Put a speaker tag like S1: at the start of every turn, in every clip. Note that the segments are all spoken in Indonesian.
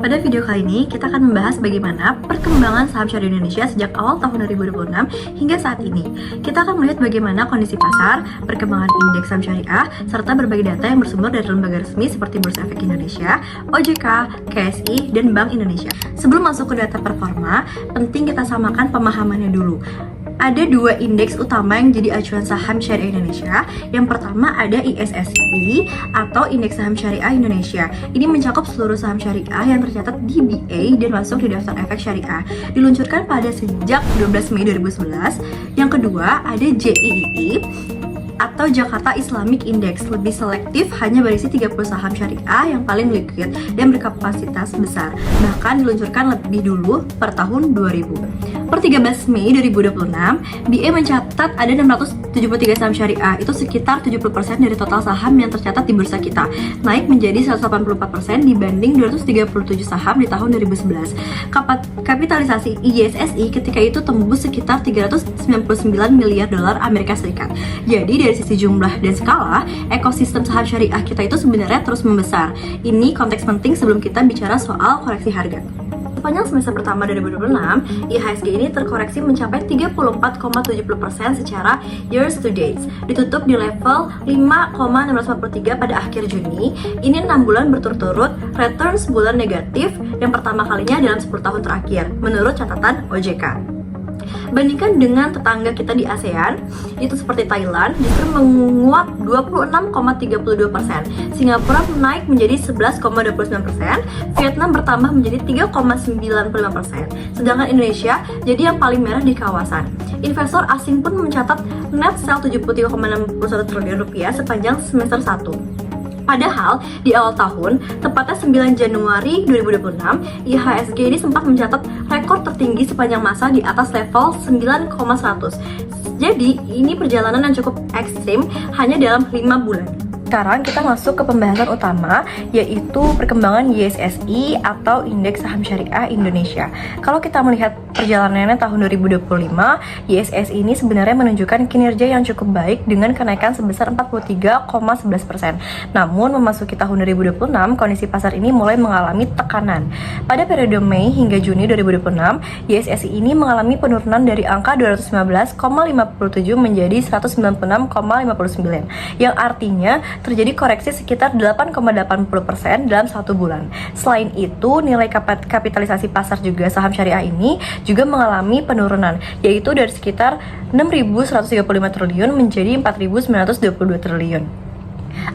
S1: Pada video kali ini, kita akan membahas bagaimana perkembangan saham syariah Indonesia sejak awal tahun 2026 hingga saat ini. Kita akan melihat bagaimana kondisi pasar, perkembangan indeks saham syariah, serta berbagai data yang bersumber dari lembaga resmi seperti Bursa Efek Indonesia, OJK, KSI, dan Bank Indonesia. Sebelum masuk ke data performa, penting kita samakan pemahamannya dulu. Ada dua indeks utama yang jadi acuan saham syariah Indonesia. Yang pertama ada ISSI atau Indeks Saham Syariah Indonesia. Ini mencakup seluruh saham syariah yang tercatat di BA dan masuk di daftar efek syariah. Diluncurkan pada sejak 12 Mei 2011. Yang kedua ada JII atau Jakarta Islamic Index, lebih selektif, hanya berisi 30 saham syariah yang paling liquid dan berkapasitas besar. Bahkan diluncurkan lebih dulu per tahun 2000. Per 13 Mei 2026, BA mencatat ada 673 saham syariah, itu sekitar 70% dari total saham yang tercatat di bursa kita, naik menjadi 184% dibanding 237 saham di tahun 2011. Kapitalisasi ISSI ketika itu tembus sekitar 399 miliar dolar Amerika Serikat. Jadi dari sisi jumlah dan skala, ekosistem saham syariah kita itu sebenarnya terus membesar. Ini konteks penting sebelum kita bicara soal koreksi harga. Sepanjang semester pertama 2026, IHSG ini terkoreksi mencapai 34,70% secara years to date. Ditutup di level 5,643 pada akhir Juni. Ini 6 bulan berturut-turut returns bulan negatif yang pertama kalinya dalam 10 tahun terakhir, menurut catatan OJK. Bandingkan dengan tetangga kita di ASEAN, itu seperti Thailand, justru menguat 26,32%. Singapura naik menjadi 11,29%, Vietnam bertambah menjadi 3,95%. Sedangkan Indonesia jadi yang paling merah di kawasan. Investor asing pun mencatat net sell 73,61 triliun rupiah sepanjang semester 1. Padahal di awal tahun, tepatnya 9 Januari 2026, IHSG ini sempat mencatat rekor tertinggi sepanjang masa di atas level 9,100. Jadi, ini perjalanan yang cukup ekstrim hanya dalam 5 bulan. Sekarang kita masuk ke pembahasan utama, yaitu perkembangan ISSI atau Indeks Saham Syariah Indonesia. Kalau kita melihat perjalanannya tahun 2025, ISSI ini sebenarnya menunjukkan kinerja yang cukup baik dengan kenaikan sebesar 43,11%. Namun memasuki tahun 2026, kondisi pasar ini mulai mengalami tekanan. Pada periode Mei hingga Juni 2026, ISSI ini mengalami penurunan dari angka 215,57 menjadi 196,59, yang artinya terjadi koreksi sekitar 8,80% dalam 1 bulan. Selain itu, nilai kapitalisasi pasar juga saham syariah ini juga mengalami penurunan, yaitu dari sekitar 6.135 triliun menjadi 4.922 triliun.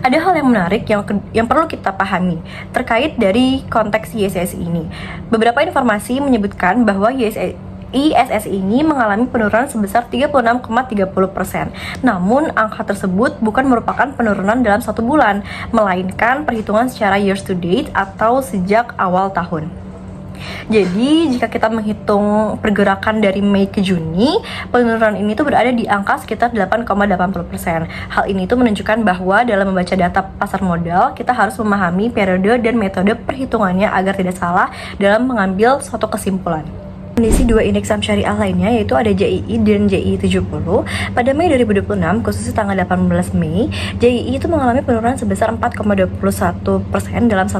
S1: Ada hal yang menarik yang perlu kita pahami terkait dari konteks ISSI ini. Beberapa informasi menyebutkan bahwa ISSI ini mengalami penurunan sebesar 36,30%. Namun, angka tersebut bukan merupakan penurunan dalam 1 bulan, melainkan perhitungan secara years to date atau sejak awal tahun. Jadi, jika kita menghitung pergerakan dari Mei ke Juni, penurunan ini tuh berada di angka sekitar 8,80%. Hal ini tuh menunjukkan bahwa dalam membaca data pasar modal, kita harus memahami periode dan metode perhitungannya agar tidak salah dalam mengambil suatu kesimpulan. Kondisi dua indeks saham syariah lainnya yaitu ada JII dan JII70. Pada Mei 2026, khususnya tanggal 18 Mei, JII itu mengalami penurunan sebesar 4,21% dalam 1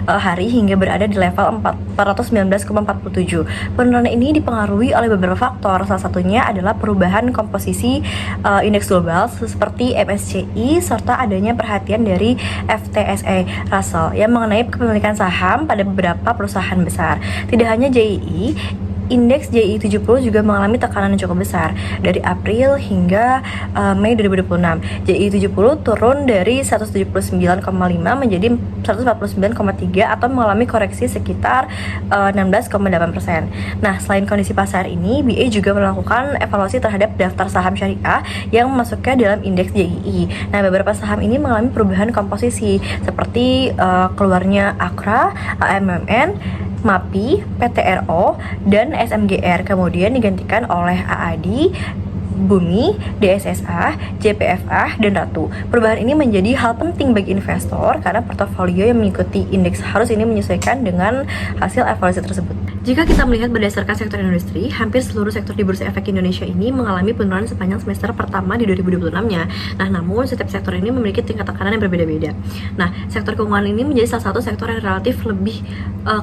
S1: hari hingga berada di level 419,47. Penurunan ini dipengaruhi oleh beberapa faktor, salah satunya adalah perubahan komposisi indeks global seperti MSCI serta adanya perhatian dari FTSE Russell yang mengenai kepemilikan saham pada beberapa perusahaan besar. Tidak hanya JII, Indeks JII70 juga mengalami tekanan yang cukup besar dari April hingga Mei 2026. JII70 turun dari 179,5 menjadi 149,3 atau mengalami koreksi sekitar 16,8%. Nah, selain kondisi pasar ini, BA juga melakukan evaluasi terhadap daftar saham syariah yang masuknya dalam indeks JII. Nah, beberapa saham ini mengalami perubahan komposisi seperti keluarnya Akra, AMMN, MAPI, PTRO, dan SMGR, kemudian digantikan oleh AAD, Bumi, DSSA, JPFA, dan Ratu. Perubahan ini menjadi hal penting bagi investor karena portofolio yang mengikuti indeks harus ini menyesuaikan dengan hasil evaluasi tersebut. Jika kita melihat berdasarkan sektor industri, hampir seluruh sektor di Bursa Efek Indonesia ini mengalami penurunan sepanjang semester pertama di 2026-nya. Nah, namun setiap sektor ini memiliki tingkat tekanan yang berbeda-beda. Nah, sektor keuangan ini menjadi salah satu sektor yang relatif lebih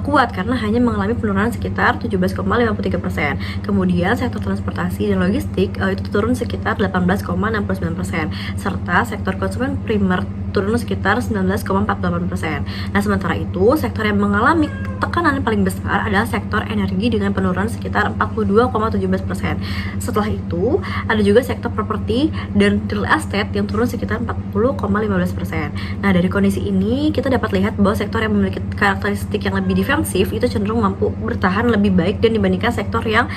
S1: kuat karena hanya mengalami penurunan sekitar 17,53%. Kemudian sektor transportasi dan logistik itu turun sekitar 18,69%, serta sektor konsumen primer turun sekitar 19,48%. Nah, sementara itu, sektor yang mengalami tekanan yang paling besar adalah sektor energi dengan penurunan sekitar 42,17%. Setelah itu, ada juga sektor properti dan real estate yang turun sekitar 40,15%. Nah, dari kondisi ini, kita dapat lihat bahwa sektor yang memiliki karakteristik yang lebih defensif itu cenderung mampu bertahan lebih baik dan dibandingkan sektor yang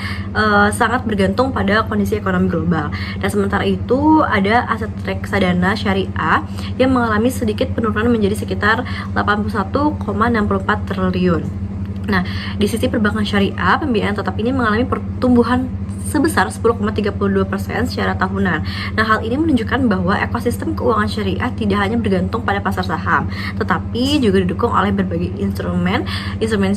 S1: sangat bergantung pada kondisi ekonomi global. Dan sementara itu, ada aset reksadana syariah yang mengalami sedikit penurunan menjadi sekitar 81,64 triliun. Nah, di sisi perbankan syariah, pembiayaan tetap ini mengalami pertumbuhan sebesar 10,32% secara tahunan. Nah, hal ini menunjukkan bahwa ekosistem keuangan syariah tidak hanya bergantung pada pasar saham, tetapi juga didukung oleh berbagai instrumen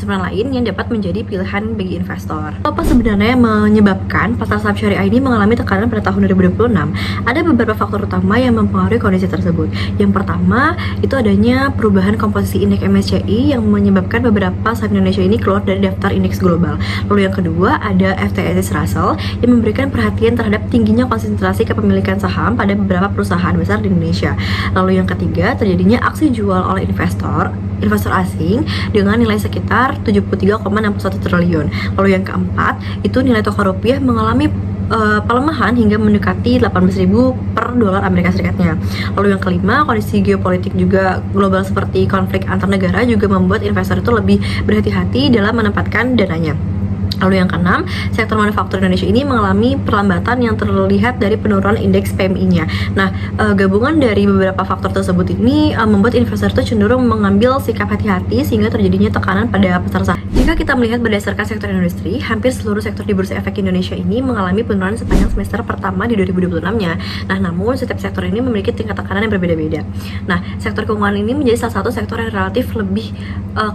S1: lain yang dapat menjadi pilihan bagi investor. Apa sebenarnya yang menyebabkan pasar saham syariah ini mengalami tekanan pada tahun 2026? Ada beberapa faktor utama yang mempengaruhi kondisi tersebut. Yang pertama, itu adanya perubahan komposisi indeks MSCI yang menyebabkan beberapa saham Indonesia ini keluar dari daftar indeks global. Lalu yang kedua, ada FTSE Russell yang memberikan perhatian terhadap tingginya konsentrasi kepemilikan saham pada beberapa perusahaan besar di Indonesia. Lalu yang ketiga, terjadinya aksi jual oleh investor asing dengan nilai sekitar 73,61 triliun. Lalu yang keempat, itu nilai tukar rupiah mengalami pelemahan hingga mendekati 18.000 per dolar Amerika Serikatnya. Lalu yang kelima, kondisi geopolitik juga global seperti konflik antar negara juga membuat investor itu lebih berhati-hati dalam menempatkan dananya. Lalu yang keenam, sektor manufaktur Indonesia ini mengalami perlambatan yang terlihat dari penurunan indeks PMI-nya. Nah, gabungan dari beberapa faktor tersebut ini membuat investor itu cenderung mengambil sikap hati-hati sehingga terjadinya tekanan pada pasar saham. Jika kita melihat berdasarkan sektor industri, hampir seluruh sektor di Bursa Efek Indonesia ini mengalami penurunan sepanjang semester pertama di 2026-nya. Nah, namun setiap sektor ini memiliki tingkat tekanan yang berbeda-beda. Nah, sektor keuangan ini menjadi salah satu sektor yang relatif lebih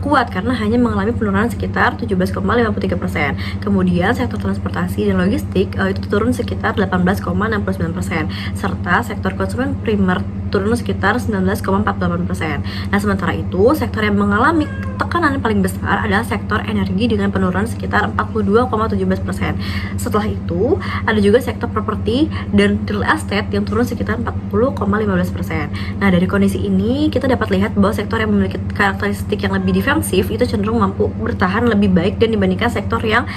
S1: kuat karena hanya mengalami penurunan sekitar 17,53%. Kemudian sektor transportasi dan logistik itu turun sekitar 18,69%, serta sektor konsumen primer turun sekitar 19,48%. Nah, sementara itu, sektor yang mengalami tekanan yang paling besar adalah sektor energi dengan penurunan sekitar 42,17%. Setelah itu, ada juga sektor properti dan real estate yang turun sekitar 40,15%. Nah, dari kondisi ini, kita dapat lihat bahwa sektor yang memiliki karakteristik yang lebih defensif itu cenderung mampu bertahan lebih baik dan dibandingkan sektor yang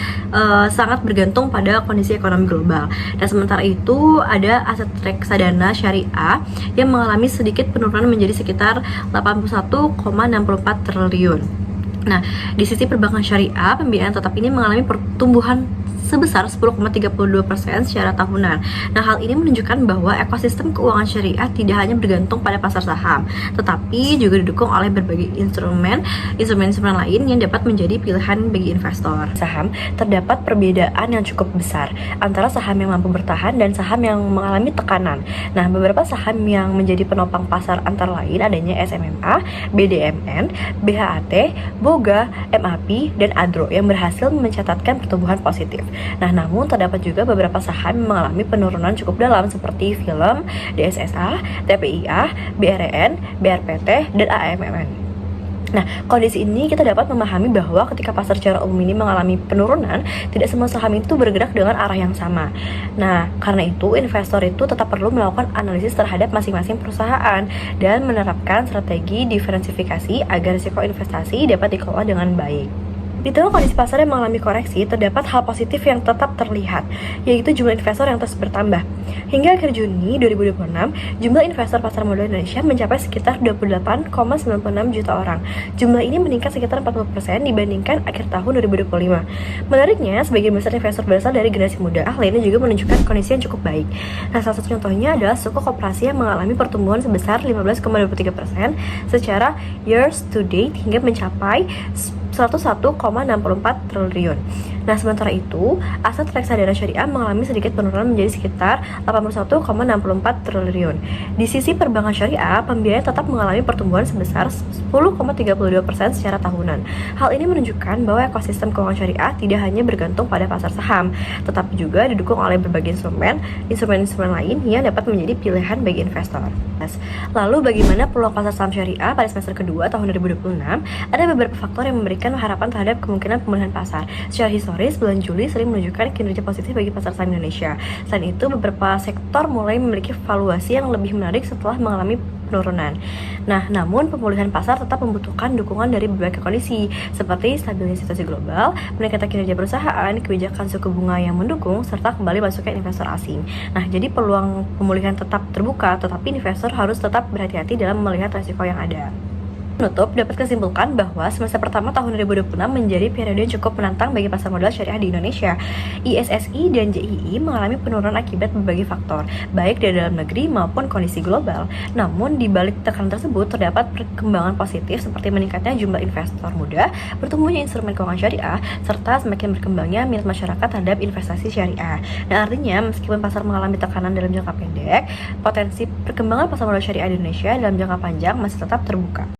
S1: sangat bergantung pada kondisi ekonomi global. Dan sementara itu, ada aset reksadana syariah yang mengalami sedikit penurunan menjadi sekitar 81,64 triliun. Nah, di sisi perbankan syariah, pembiayaan tetap ini mengalami pertumbuhan sebesar 10,32% secara tahunan. Nah, hal ini menunjukkan bahwa ekosistem keuangan syariah tidak hanya bergantung pada pasar saham, tetapi juga didukung oleh berbagai instrumen lain yang dapat menjadi pilihan bagi investor. Saham, terdapat perbedaan yang cukup besar antara saham yang mampu bertahan dan saham yang mengalami tekanan. Nah, beberapa saham yang menjadi penopang pasar antara lain adanya SMMA, BDMN, BHAT, Boga, MAP, dan Adro yang berhasil mencatatkan pertumbuhan positif. Nah, namun terdapat juga beberapa saham yang mengalami penurunan cukup dalam seperti film, DSSA, TPIA, BRN, BRPT, dan AMMN. Nah, kondisi ini kita dapat memahami bahwa ketika pasar secara umum ini mengalami penurunan, tidak semua saham itu bergerak dengan arah yang sama. Nah, karena itu investor itu tetap perlu melakukan analisis terhadap masing-masing perusahaan dan menerapkan strategi diversifikasi agar risiko investasi dapat dikelola dengan baik. Di tengah kondisi pasar yang mengalami koreksi, terdapat hal positif yang tetap terlihat, yaitu jumlah investor yang terus bertambah. Hingga akhir Juni 2026, jumlah investor pasar modal Indonesia mencapai sekitar 28,96 juta orang. Jumlah ini meningkat sekitar 40% dibandingkan akhir tahun 2025. Menariknya, sebagian besar investor berasal dari generasi muda. Lainnya juga menunjukkan kondisi yang cukup baik. Nah, salah satu contohnya adalah suku koperasi yang mengalami pertumbuhan sebesar 15,23% secara years to date hingga mencapai 101,64 triliun. Nah, sementara itu, aset reksadana syariah mengalami sedikit penurunan menjadi sekitar 81,64 triliun. Di sisi perbankan syariah, pembiayaan tetap mengalami pertumbuhan sebesar 10,32% secara tahunan. Hal ini menunjukkan bahwa ekosistem keuangan syariah tidak hanya bergantung pada pasar saham, tetapi juga didukung oleh berbagai instrumen lain yang dapat menjadi pilihan bagi investor. Lalu, bagaimana peluang pasar saham syariah pada semester kedua tahun 2026? Ada beberapa faktor yang memberikan harapan terhadap kemungkinan pemulihan pasar. Secara historis, bulan Juli sering menunjukkan kinerja positif bagi pasar saham Indonesia. Selain itu, beberapa sektor mulai memiliki valuasi yang lebih menarik setelah mengalami penurunan. Nah, namun pemulihan pasar tetap membutuhkan dukungan dari berbagai kondisi, seperti stabilitas situasi global, meningkatkan kinerja perusahaan, kebijakan suku bunga yang mendukung, serta kembali masuknya investor asing. Nah, jadi peluang pemulihan tetap terbuka, tetapi investor harus tetap berhati-hati dalam melihat resiko yang ada. Penutup, dapat kesimpulkan bahwa semester pertama tahun 2026 menjadi periode yang cukup menantang bagi pasar modal syariah di Indonesia. ISSI dan JII mengalami penurunan akibat berbagai faktor, baik dari dalam negeri maupun kondisi global. Namun, di balik tekanan tersebut terdapat perkembangan positif seperti meningkatnya jumlah investor muda, bertumbuhnya instrumen keuangan syariah, serta semakin berkembangnya minat masyarakat terhadap investasi syariah. Nah, artinya, meskipun pasar mengalami tekanan dalam jangka pendek, potensi perkembangan pasar modal syariah di Indonesia dalam jangka panjang masih tetap terbuka.